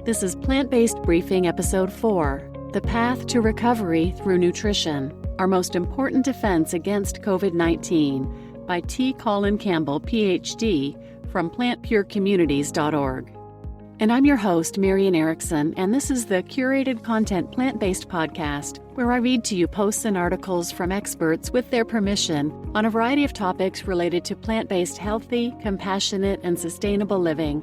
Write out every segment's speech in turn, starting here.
This is Plant-Based Briefing Episode 4, The Path to Recovery Through Nutrition, Our Most Important Defense Against COVID-19, by Colin Campbell, Ph.D., from plantpurecommunities.org. And I'm your host, Marian Erickson, and this is the curated content plant-based podcast where I read to you posts and articles from experts with their permission on a variety of topics related to plant-based healthy, compassionate, and sustainable living.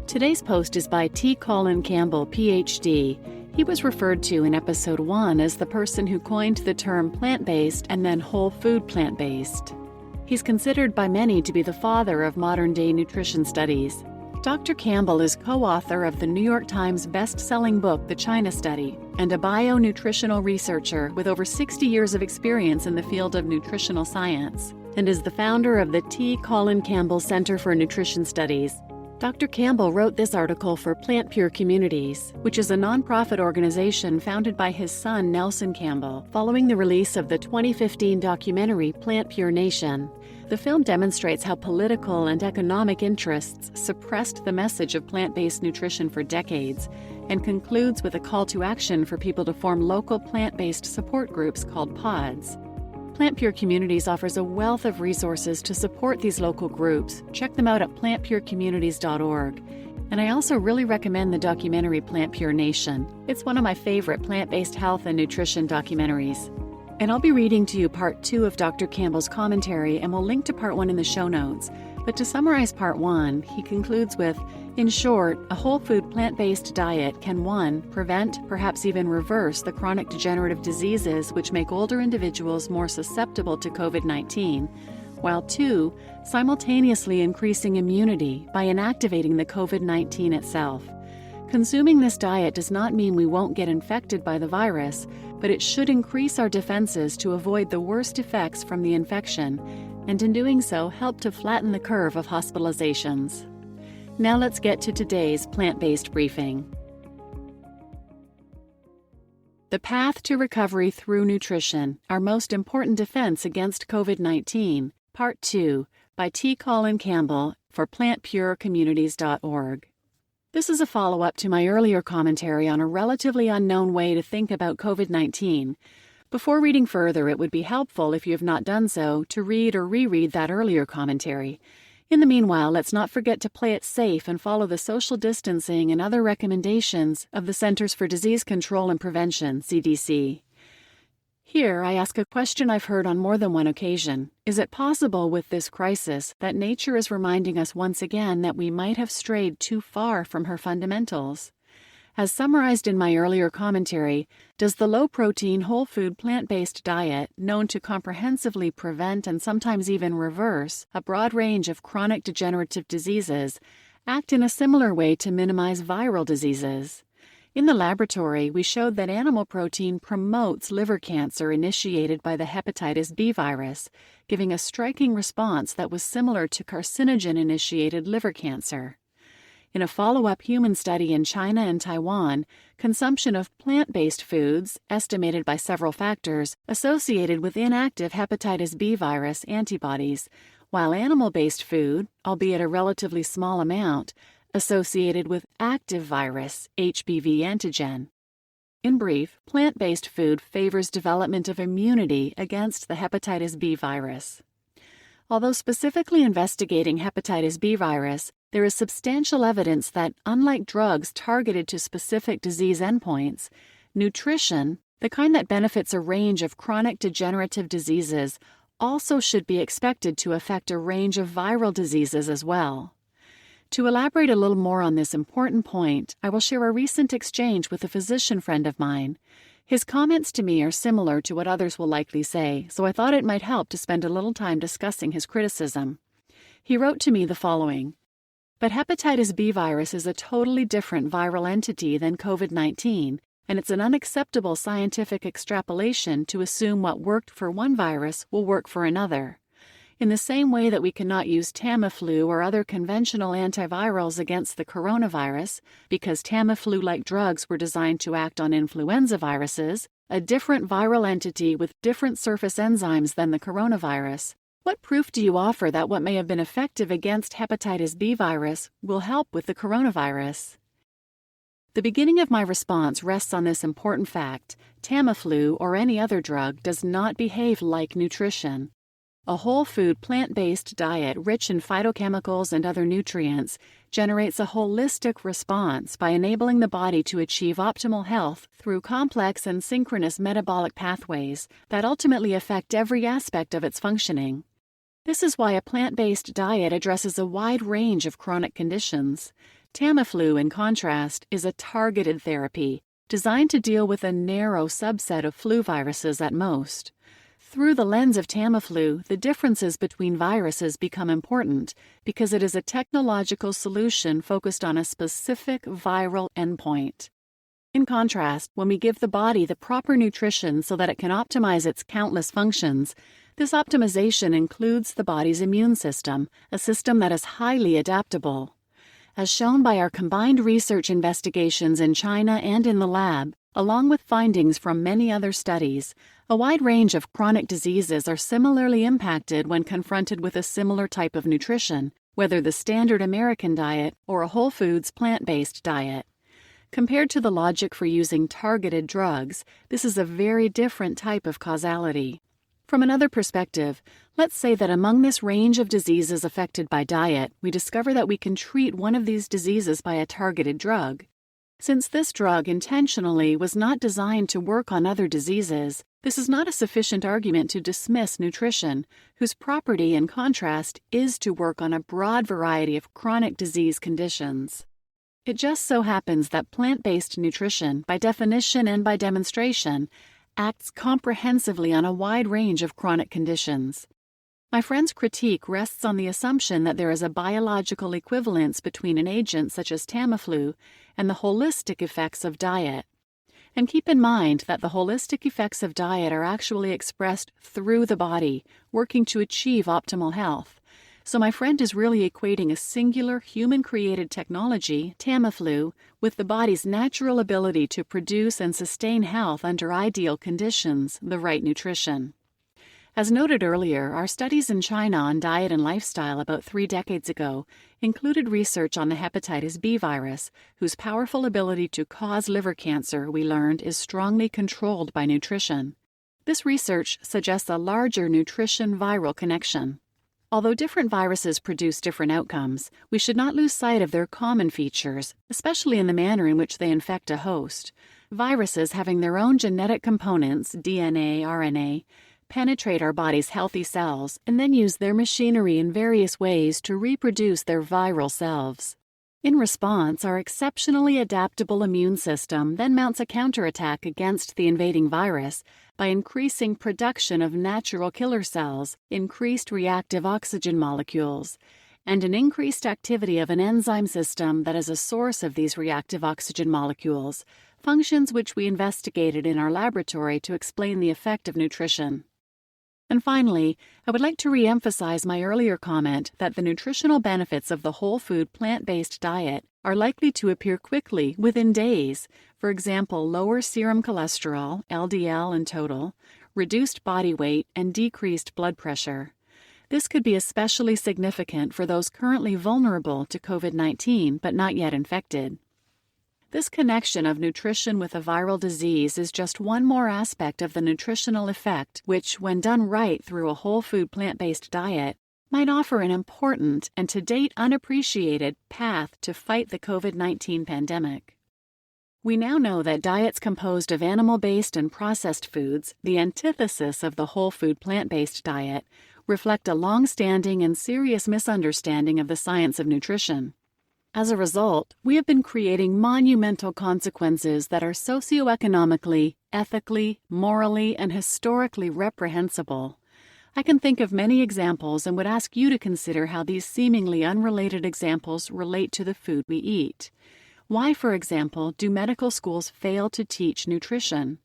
Today's post is by Colin Campbell, Ph.D. He was referred to in Episode 1 as the person who coined the term plant-based and then whole food plant-based. He's considered by many to be the father of modern-day nutrition studies. Dr. Campbell is co-author of the New York Times best-selling book, The China Study, and a bio-nutritional researcher with over 60 years of experience in the field of nutritional science, and is the founder of the Colin Campbell Center for Nutrition Studies. Dr. Campbell wrote this article for Plant Pure Communities, which is a nonprofit organization founded by his son Nelson Campbell, following the release of the 2015 documentary Plant Pure Nation. The film demonstrates how political and economic interests suppressed the message of plant-based nutrition for decades, and concludes with a call to action for people to form local plant-based support groups called pods. Plant Pure Communities offers a wealth of resources to support these local groups. Check them out at plantpurecommunities.org. And I also really recommend the documentary Plant Pure Nation. It's one of my favorite plant-based health and nutrition documentaries. And I'll be reading to you Part 2 of Dr. Campbell's commentary, and we'll link to Part 1 in the show notes. But to summarize Part 1, he concludes with, in short, a whole food plant-based diet can 1. Prevent, perhaps even reverse, the chronic degenerative diseases which make older individuals more susceptible to COVID-19, while 2. Simultaneously increasing immunity by inactivating the COVID-19 itself. Consuming this diet does not mean we won't get infected by the virus, but it should increase our defenses to avoid the worst effects from the infection, and in doing so help to flatten the curve of hospitalizations. Now let's get to today's plant-based briefing. The Path to Recovery Through Nutrition, Our Most Important Defense Against COVID-19, Part 2, by Colin Campbell for plantpurecommunities.org. This is a follow-up to my earlier commentary on a relatively unknown way to think about COVID-19. Before reading further, it would be helpful, if you have not done so, to read or reread that earlier commentary. In the meanwhile, let's not forget to play it safe and follow the social distancing and other recommendations of the Centers for Disease Control and Prevention, CDC. Here, I ask a question I've heard on more than one occasion. Is it possible with this crisis that nature is reminding us once again that we might have strayed too far from her fundamentals? As summarized in my earlier commentary, does the low-protein, whole-food, plant-based diet, known to comprehensively prevent and sometimes even reverse a broad range of chronic degenerative diseases, act in a similar way to minimize viral diseases? In the laboratory, we showed that animal protein promotes liver cancer initiated by the hepatitis B virus, giving a striking response that was similar to carcinogen-initiated liver cancer. In a follow-up human study in China and Taiwan, consumption of plant-based foods, estimated by several factors, associated with inactive hepatitis B virus antibodies, while animal-based food, albeit a relatively small amount, associated with active virus, HBV antigen. In brief, plant-based food favors development of immunity against the hepatitis B virus. Although specifically investigating hepatitis B virus, there is substantial evidence that, unlike drugs targeted to specific disease endpoints, nutrition, the kind that benefits a range of chronic degenerative diseases, also should be expected to affect a range of viral diseases as well. To elaborate a little more on this important point, I will share a recent exchange with a physician friend of mine. His comments to me are similar to what others will likely say, so I thought it might help to spend a little time discussing his criticism. He wrote to me the following: "But hepatitis B virus is a totally different viral entity than COVID-19, and it's an unacceptable scientific extrapolation to assume what worked for one virus will work for another. In the same way that we cannot use Tamiflu or other conventional antivirals against the coronavirus, because Tamiflu-like drugs were designed to act on influenza viruses, a different viral entity with different surface enzymes than the coronavirus, what proof do you offer that what may have been effective against hepatitis B virus will help with the coronavirus?" The beginning of my response rests on this important fact: Tamiflu or any other drug does not behave like nutrition. A whole food plant-based diet rich in phytochemicals and other nutrients generates a holistic response by enabling the body to achieve optimal health through complex and synchronous metabolic pathways that ultimately affect every aspect of its functioning. This is why a plant-based diet addresses a wide range of chronic conditions. Tamiflu, in contrast, is a targeted therapy designed to deal with a narrow subset of flu viruses at most. Through the lens of Tamiflu, the differences between viruses become important because it is a technological solution focused on a specific viral endpoint. In contrast, when we give the body the proper nutrition so that it can optimize its countless functions, this optimization includes the body's immune system, a system that is highly adaptable. As shown by our combined research investigations in China and in the lab, along with findings from many other studies, a wide range of chronic diseases are similarly impacted when confronted with a similar type of nutrition, whether the standard American diet or a whole foods plant-based diet. Compared to the logic for using targeted drugs, this is a very different type of causality. From another perspective, let's say that among this range of diseases affected by diet, we discover that we can treat one of these diseases by a targeted drug. Since this drug intentionally was not designed to work on other diseases, this is not a sufficient argument to dismiss nutrition, whose property, in contrast, is to work on a broad variety of chronic disease conditions. It just so happens that plant-based nutrition, by definition and by demonstration, acts comprehensively on a wide range of chronic conditions. My friend's critique rests on the assumption that there is a biological equivalence between an agent such as Tamiflu and the holistic effects of diet. And keep in mind that the holistic effects of diet are actually expressed through the body, working to achieve optimal health. So my friend is really equating a singular human-created technology, Tamiflu, with the body's natural ability to produce and sustain health under ideal conditions, the right nutrition. As noted earlier, our studies in China on diet and lifestyle about 3 decades ago included research on the hepatitis B virus, whose powerful ability to cause liver cancer, we learned, is strongly controlled by nutrition. This research suggests a larger nutrition-viral connection. Although different viruses produce different outcomes, we should not lose sight of their common features, especially in the manner in which they infect a host. Viruses having their own genetic components, DNA, RNA, penetrate our body's healthy cells and then use their machinery in various ways to reproduce their viral selves. In response, our exceptionally adaptable immune system then mounts a counterattack against the invading virus by increasing production of natural killer cells, increased reactive oxygen molecules, and an increased activity of an enzyme system that is a source of these reactive oxygen molecules, functions which we investigated in our laboratory to explain the effect of nutrition. And finally, I would like to re-emphasize my earlier comment that the nutritional benefits of the whole food plant-based diet are likely to appear quickly, within days. For example, lower serum cholesterol, LDL in total, reduced body weight, and decreased blood pressure. This could be especially significant for those currently vulnerable to COVID-19 but not yet infected. This connection of nutrition with a viral disease is just one more aspect of the nutritional effect which, when done right through a whole food plant-based diet, might offer an important and to date unappreciated path to fight the COVID-19 pandemic. We now know that diets composed of animal-based and processed foods, the antithesis of the whole food plant-based diet, reflect a long-standing and serious misunderstanding of the science of nutrition. As a result, we have been creating monumental consequences that are socioeconomically, ethically, morally, and historically reprehensible. I can think of many examples and would ask you to consider how these seemingly unrelated examples relate to the food we eat. Why, for example, do medical schools fail to teach nutrition?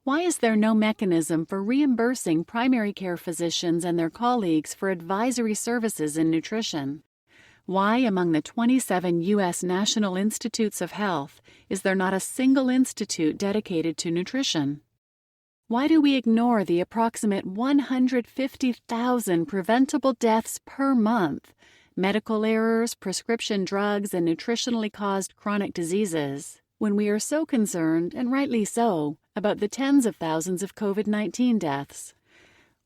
Why is there no mechanism for reimbursing primary care physicians and their colleagues for advisory services in nutrition? Why, among the 27 U.S. National Institutes of Health, is there not a single institute dedicated to nutrition? Why do we ignore the approximate 150,000 preventable deaths per month, medical errors, prescription drugs, and nutritionally caused chronic diseases? when we are so concerned, and rightly so, about the tens of thousands of COVID-19 deaths?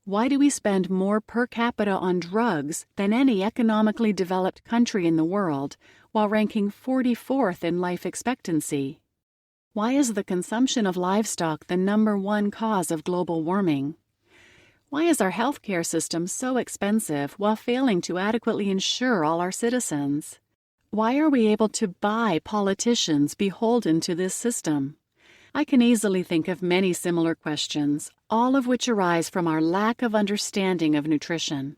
Why do we spend more per capita on drugs than any economically developed country in the world, while ranking 44th in life expectancy? Why is the consumption of livestock the #1 cause of global warming? Why is our healthcare system so expensive while failing to adequately insure all our citizens? Why are we able to buy politicians beholden to this system? I can easily think of many similar questions, all of which arise from our lack of understanding of nutrition.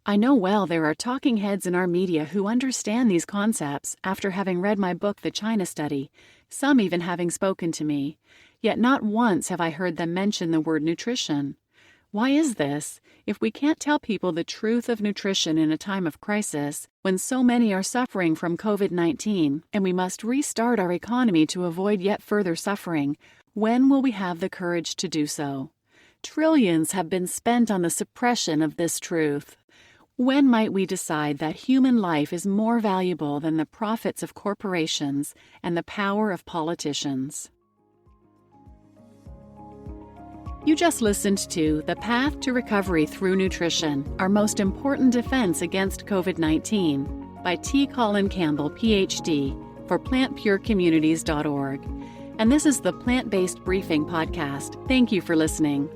I know well there are talking heads in our media who understand these concepts after having read my book, The China Study, some even having spoken to me, yet not once have I heard them mention the word nutrition. Why is this? If we can't tell people the truth of nutrition in a time of crisis, when so many are suffering from COVID-19, and we must restart our economy to avoid yet further suffering, when will we have the courage to do so? Trillions have been spent on the suppression of this truth. When might we decide that human life is more valuable than the profits of corporations and the power of politicians? You just listened to The Path to Recovery Through Nutrition, Our Most Important Defense Against COVID-19 by T. Colin Campbell, Ph.D., for plantpurecommunities.org. And this is the Plant-Based Briefing Podcast. Thank you for listening.